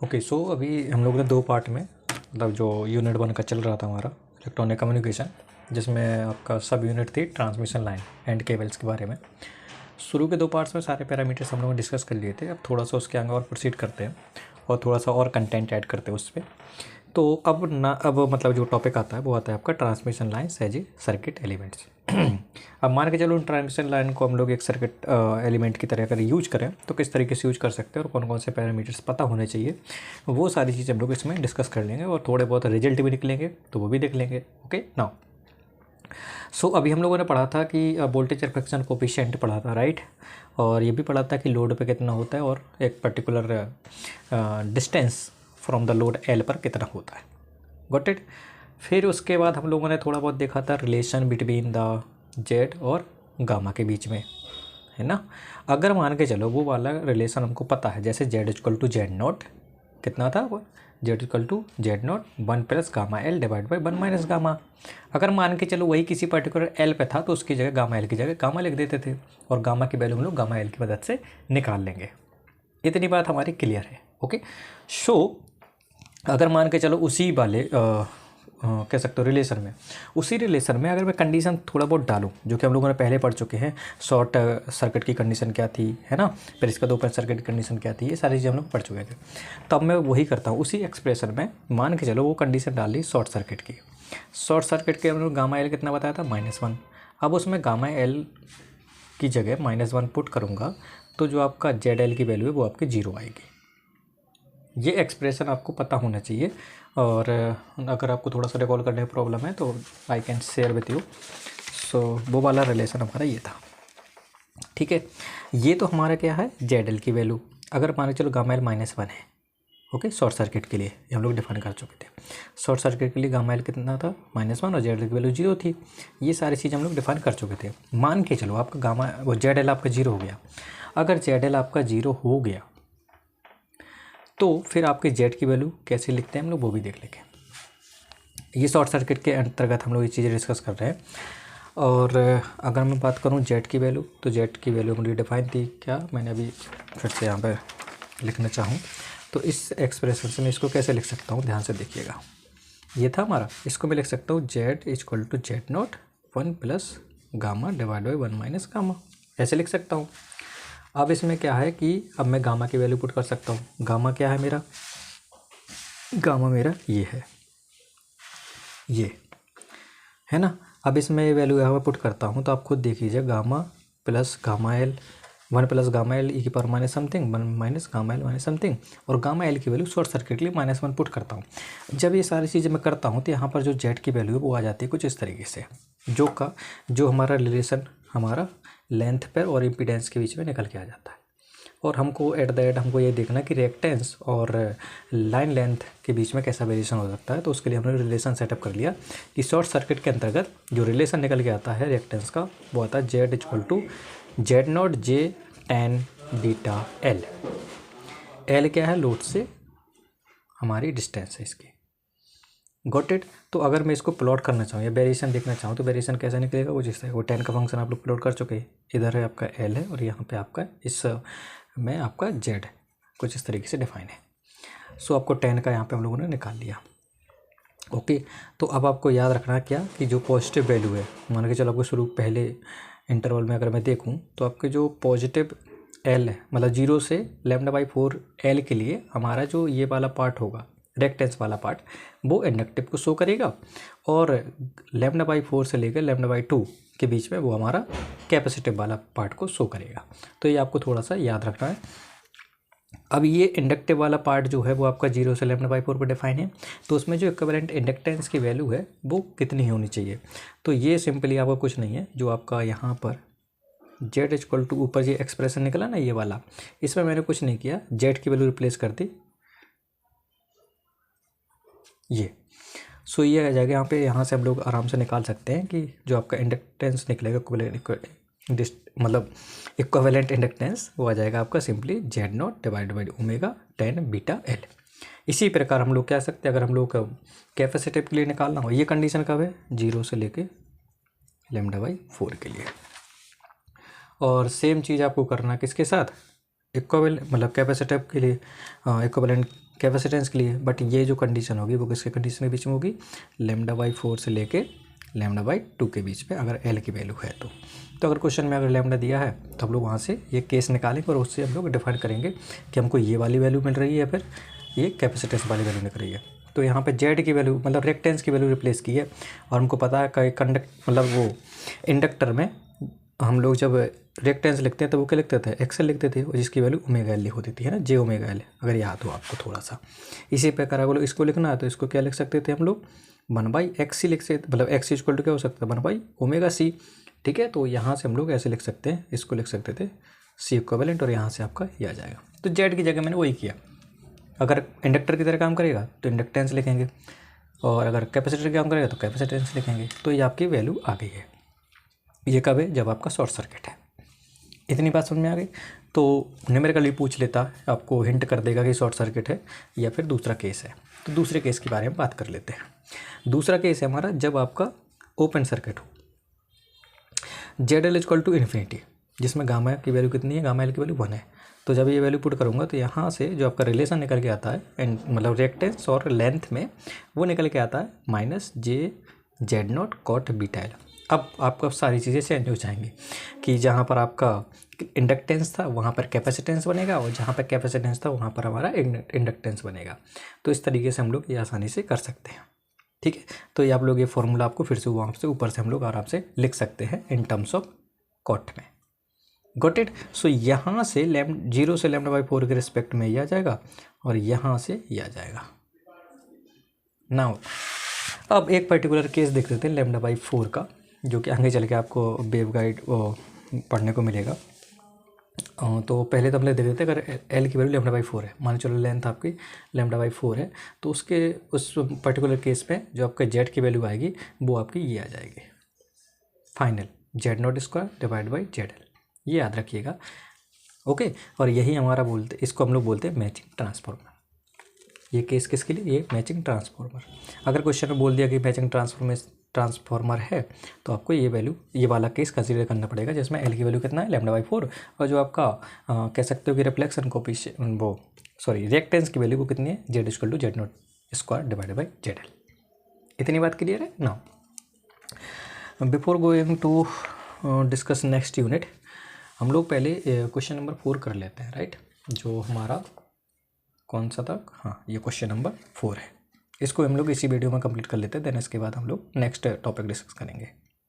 Okay so अभी हम लोग ने दो पार्ट में मतलब जो यूनिट 1 का चल रहा था हमारा इलेक्ट्रॉनिक कम्युनिकेशन, जिसमें आपका सब यूनिट थी ट्रांसमिशन लाइन एंड केबल्स के बारे में। शुरू के दो पार्ट्स में सारे पैरामीटर्स हम लोगों ने डिस्कस कर लिए थे। अब थोड़ा सा उसके आगे और प्रोसीड करते हैं और थोड़ा सा और कंटेंट ऐड करते हैं उस पर। तो अब मतलब जो टॉपिक आता है वो आता है आपका transmission line as a circuit elements. अब मान के चलो ट्रांसमिशन लाइन को हम लोग एक सर्किट एलिमेंट की तरह अगर यूज करें तो किस तरीके से यूज कर सकते हैं और कौन कौन से पैरामीटर्स पता होने चाहिए, वो सारी चीज़ें हम लोग इसमें डिस्कस कर लेंगे और थोड़े बहुत रिजल्ट भी निकलेंगे तो वो भी देख लेंगे। ओके नाउ सो अभी हम लोगों ने पढ़ा था कि वोल्टेज रिफ्लेक्शन कोफिशिएंट पढ़ा था, राइट। और ये भी पढ़ा था कि लोड पे कितना होता है और एक particular distance from the load L पर कितना होता है। Got it. फिर उसके बाद हम लोगों ने थोड़ा बहुत देखा था रिलेशन बिटवीन द जेड और गामा के बीच में, है ना। अगर मान के चलो वो वाला रिलेशन हमको पता है, जैसे Z equal to Z naught कितना था वो, Z equal to Z naught 1 plus gamma L divide by 1 minus gamma. अगर मान के चलो वही किसी पर्टिकुलर एल पे था तो उसकी जगह गामा एल की जगह गामा लिख देते थे और गामा की वैल्यू हम लोग गामा एल की मदद से निकाल लेंगे। इतनी बात हमारी क्लियर है। ओके सो अगर मान के चलो उसी वाले कह सकते हो रिलेशन में, उसी रिलेशन में अगर मैं कंडीशन थोड़ा बहुत डालूं जो कि हम लोगों ने पहले पढ़ चुके हैं, शॉर्ट सर्किट की कंडीशन क्या थी, है ना, फिर इसका ओपन सर्किट की कंडीशन क्या थी, ये सारी चीज़ें हम लोग पढ़ चुके थे। तब मैं वही करता हूँ, उसी एक्सप्रेशन में मान के चलो वो कंडीशन डाल ली शॉर्ट सर्किट की। शॉर्ट सर्किट के हम लोग गामा एल कितना बताया था, -1। अब उसमें गामा एल की जगह -1 पुट करूँगा तो जो आपका जेड एल की वैल्यू है वो आपकी 0 आएगी। ये एक्सप्रेशन आपको पता होना चाहिए और अगर आपको थोड़ा सा रिकॉल करने में प्रॉब्लम है तो I can share with you. So वो वाला रिलेशन हमारा ये था, ठीक है। ये तो हमारा क्या है, जेड एल की वैल्यू। अगर मान के चलो गामा एल -1 है, ओके, शॉर्ट सर्किट के लिए ये हम लोग डिफाइन कर चुके थे। शॉर्ट सर्किट के लिए गामा एल कितना था, -1 और जेड एल की वैल्यू 0 थी। ये सारी चीज़ हम लोग डिफाइन कर चुके थे। मान के चलो आपका गामा वो जेड एल आपका 0 हो गया। अगर जेड एल आपका 0 हो गया तो फिर आपके जेड की वैल्यू कैसे लिखते हैं हम लोग वो भी देख लेंगे। ये शॉर्ट सर्किट के अंतर्गत हम लोग ये चीज़ें डिस्कस कर रहे हैं। और अगर मैं बात करूं जेड की वैल्यू, तो जेड की वैल्यू हमारी डिफाइन थी क्या, मैंने अभी फिर से यहाँ पर लिखना चाहूँ तो इस एक्सप्रेशन से मैं इसको कैसे लिख सकता हूँ, ध्यान से देखिएगा। ये था हमारा, इसको मैं लिख सकता हूँ Z equal to Z naught 1 plus gamma divide by 1 minus gamma, ऐसे लिख सकता हूँ। अब इसमें क्या है कि अब मैं गामा की वैल्यू पुट कर सकता हूँ। गामा क्या है मेरा, गामा मेरा ये है, ये है ना। अब इसमें ये वैल्यू यहाँ पर पुट करता हूँ तो आप खुद देख लीजिए, gamma plus gamma L 1 plus gamma L E की power minus something 1 minus gamma L minus something, और गामा एल की वैल्यू शॉर्ट सर्किट के लिए -1 पुट करता हूँ। जब ये सारी चीज़ें मैं करता हूँ तो यहाँ पर जो जेड की वैल्यू है वो आ जाती है कुछ इस तरीके से, जो हमारा रिलेशन हमारा लेंथ पर और इम्पीडेंस के बीच में निकल के आ जाता है। और हमको एट द एंड हमको ये देखना कि रिएक्टेंस और लाइन लेंथ के बीच में कैसा वेरिएशन हो सकता है। तो उसके लिए हमने रिलेशन सेटअप कर लिया कि शॉर्ट सर्किट के अंतर्गत जो रिलेशन निकल के आता है रिएक्टेंस का वो आता है Z equal to Z naught J tan beta L. L क्या है, लोड से हमारी डिस्टेंस है इसकी। Got it. तो अगर मैं इसको प्लॉट करना चाहूँ या वेरिएशन देखना चाहूँ तो वेरिएशन कैसे निकलेगा, वो जिससे वो tan का फंक्शन आप लोग प्लॉट कर चुके हैं। इधर है आपका एल है और यहाँ पे आपका इस में आपका जेड कुछ इस तरीके से डिफाइन है। सो आपको tan का यहाँ पे हम लोगों ने निकाल लिया। ओके तो अब आपको याद रखना क्या कि जो पॉजिटिव वैल्यू है, मान के चलो आपको शुरू पहले इंटरवल में अगर मैं देखूँ तो आपके जो पॉजिटिव एल है मतलब 0 से λ/4 एल के लिए हमारा जो ये वाला पार्ट होगा रिएक्टेंस वाला पार्ट वो इंडक्टिव को शो करेगा, और λ/4 से लेकर λ/2 के बीच में वो हमारा कैपेसिटिव वाला पार्ट को शो करेगा। तो ये आपको थोड़ा सा याद रखना है। अब ये इंडक्टिव वाला पार्ट जो है वो आपका 0 से λ/4 पर डिफाइन है, तो उसमें जो इक्विवेलेंट इंडक्टेंस की वैल्यू है वो कितनी होनी चाहिए। तो ये सिंपली आपका कुछ नहीं है, जो आपका यहाँ पर जेड इक्वल टू ऊपर ये एक्सप्रेशन निकला ना ये वाला, इसमें मैंने कुछ नहीं किया, जेड की वैल्यू रिप्लेस कर दी ये। सो ये आ जाएगा यहाँ पे, यहाँ से हम लोग आराम से निकाल सकते हैं कि जो आपका इंडक्टेंस निकलेगा मतलब इक्विवेलेंट इंडक्टेंस वो आ जाएगा आपका simply Z not divide by omega tan beta L. इसी प्रकार हम लोग कह सकते हैं अगर हम लोग कैपेसिटिव के लिए निकालना हो, ये कंडीशन कब है, 0 से लेके λ/4 के लिए। और सेम चीज़ आपको करना किसके साथ, इक्विवेलेंट मतलब कैपेसिटिव के लिए इक्विवेलेंट कैपेसिटेंस के लिए, बट ये जो कंडीशन होगी वो किसके कंडीशन के बीच में होगी, λ/4 से लेके λ/2 के बीच में, अगर एल की वैल्यू है तो अगर क्वेश्चन में अगर लैम्डा दिया है तो हम लोग वहाँ से ये केस निकालेंगे और उससे हम लोग डिफाइन करेंगे कि हमको ये वाली वैल्यू मिल रही है, फिर ये कैपेसिटेंस वाली वैल्यू निकल रही है। तो यहाँ पे जेड की वैल्यू मतलब रिएक्टेंस की वैल्यू रिप्लेस की है, और हमको पता है कि कंडक्ट मतलब वो इंडक्टर में हम लोग जब रिएक्टेंस लिखते हैं तो वो क्या लिखते थे, एक्सएल लिखते थे, और जिसकी वैल्यू ओमेगा एल होती थी, है ना, जे ओमेगा एल, अगर याद हो आपको थोड़ा सा। इसी प्रकार अगर इसको लिखना है तो इसको क्या लिख सकते थे हम लोग, 1/xc लिख सकते, मतलब एक्स इक्वल टू क्या हो सकता है, 1/ओमेगा-c, ठीक है। तो यहाँ से हम लोग ऐसे लिख सकते हैं, इसको लिख सकते थे सी इक्विवेलेंट, और यहाँ से आपका ये आ जाएगा। तो जेड की जगह मैंने वही किया। अगर इंडक्टर की तरह काम करेगा तो इंडक्टेंस लिखेंगे, और अगर कैपेसिटर की काम करेगा तो कैपेसिटेंस लिखेंगे। तो ये आपकी वैल्यू आ गई है। ये कब है, जब आपका शॉर्ट सर्किट है। इतनी बात समझ में आ गई। तो न्यूमेरिकली पूछ लेता है, आपको हिंट कर देगा कि शॉर्ट सर्किट है या फिर दूसरा केस है। तो दूसरे केस के बारे में बात कर लेते हैं। दूसरा केस है हमारा जब आपका ओपन सर्किट हो, ZL इक्वल टू इन्फिनिटी, जिसमें गामा की वैल्यू कितनी है, गामा एल की वैल्यू 1 है। तो जब ये वैल्यू पुट करूँगा तो यहाँ से जो आपका रिलेशन निकल के आता है एंड मतलब रिएक्टेंस और लेंथ में, वो निकल के आता है -j/Z0 cot बीटा एल। अब आपका सारी चीज़ें चेंज हो जाएंगी कि जहाँ पर आपका इंडक्टेंस था वहाँ पर कैपेसिटेंस बनेगा, और जहाँ पर कैपेसिटेंस था वहाँ पर हमारा इंडक्टेंस बनेगा। तो इस तरीके से हम लोग ये आसानी से कर सकते हैं, ठीक है। तो ये आप लोग ये फॉर्मूला आपको फिर से वहाँ से ऊपर से हम लोग आराम से लिख सकते हैं इन टर्म्स ऑफ कॉट में। Got it. सो यहाँ से 0 से λ/4 के रिस्पेक्ट में ये आ जाएगा, और यहाँ से ये आ जाएगा। नाउ अब एक पर्टिकुलर केस देख लेते हैं λ/4 का, जो कि आगे चल के आपको वेव गाइड पढ़ने को मिलेगा। तो पहले तो हम लोग देख लेते हैं, अगर एल की वैल्यू λ/4 है, मान चलो लेंथ आपकी λ/4 है, तो उसके उस पर्टिकुलर केस में जो आपका जेड की वैल्यू आएगी वो आपकी ये आ जाएगी, final Z0² divide by ZL। ये याद रखिएगा, ओके। और यही हमारा बोलते, इसको हम लोग बोलते हैं मैचिंग ट्रांसफार्मर। ये केस किसके लिए, ये मैचिंग ट्रांसफार्मर। अगर क्वेश्चन में बोल दिया कि मैचिंग ट्रांसफार्मर है तो आपको ये वैल्यू, ये वाला केस कंसीडर करना पड़ेगा, जिसमें एल की वैल्यू कितना है, λ/4, और जो आपका कह सकते हो कि रिफ्लेक्शन कोएफिशिएंट वो रिएक्टेंस की वैल्यू को कितनी है, Z/Z0² डिवाइडेड बाई ZL। इतनी बात क्लियर है। Now before going to discuss next unit, हम लोग पहले क्वेश्चन नंबर 4 कर लेते हैं, राइट। जो हमारा कौन सा था, हाँ, ये क्वेश्चन नंबर 4 है। इसको हम लोग इसी वीडियो में कंप्लीट कर लेते हैं, देन इसके बाद हम लोग नेक्स्ट टॉपिक डिस्कस करेंगे।